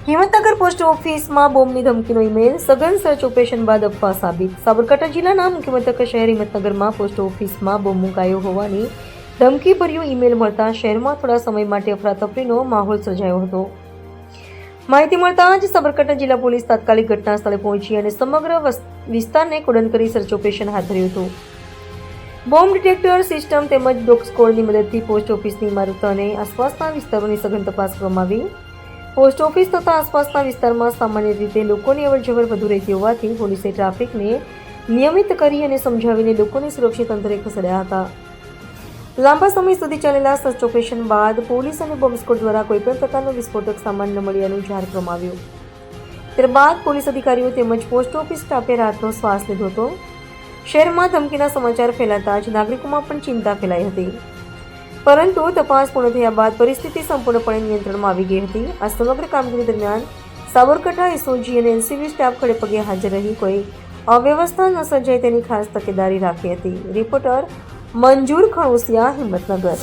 Himmatnagar post ઓફિસમાં બોમ્બની ધમકીનો email. સઘન search operation બાદ અફવા સાબિત. સાબરકાંઠા જિલ્લાના મુખ્ય મથક શહેર હિંમતનગરમાં પોસ્ટ ઓફિસમાં બોમ્બ મુકાયો હોવાની ધમકીભર્યો ઈમેલ મળતા શહેરમાં થોડા સમય માટે અફરાતફરીનો માહોલ સર્જાયો હતો. માહિતી મળતા જ સાબરકાંઠા જિલ્લા પોલીસ તાત્કાલિક ઘટના સ્થળે પહોંચી અને સમગ્ર વિસ્તારને કોર્ડન કરી સર્ચ ઓપરેશન હાથ ધર્યું હતું. બોમ્બ ડિટેક્ટર સિસ્ટમ તેમજ ડોગ સ્કોડની મદદથી પોસ્ટ ઓફિસની ઇમારતો અને આસપાસના વિસ્તારોની સઘન તપાસ કરવામાં આવી. પોસ્ટ ઓફિસ તથા આસપાસના વિસ્તારમાં સામાન્ય રીતે લોકોની અવરજવર વધુ રહેતી હોવાથી પોલીસે ટ્રાફિકને નિયમિત કરી અને સમજાવીને લોકોને સુરક્ષિત અંતરે ખસેડ્યા હતા. લાંબા સમય સુધી ચાલેલા સર્ચ ઓપરેશન બાદ પોલીસ અને બોમ્બ સ્કોડ દ્વારા કોઈપણ પ્રકારનો વિસ્ફોટક સામાન ન મળ્યાનું જાહેર કરવામાં આવ્યું. ત્યારબાદ પોલીસ અધિકારીઓ તેમજ પોસ્ટ ઓફિસ સ્ટાફે રાહતનો શ્વાસ લીધો હતો. શહેરમાં ધમકીના સમાચાર ફેલાતા જ નાગરિકોમાં પણ ચિંતા ફેલાઈ હતી, પરંતુ તપાસ પૂર્ણ થયા બાદ પરિસ્થિતિ સંપૂર્ણપણે નિયંત્રણમાં આવી ગઈ હતી. આ સમગ્ર કામગીરી દરમિયાન સાબરકાંઠા એસઓજી અને એનસીબી સ્ટાફ ખડેપગે હાજર રહી કોઈ અવ્યવસ્થા ન સર્જાય તેની ખાસ તકેદારી રાખી હતી. રિપોર્ટર મંજૂર ખણોસિયા, હિંમતનગર.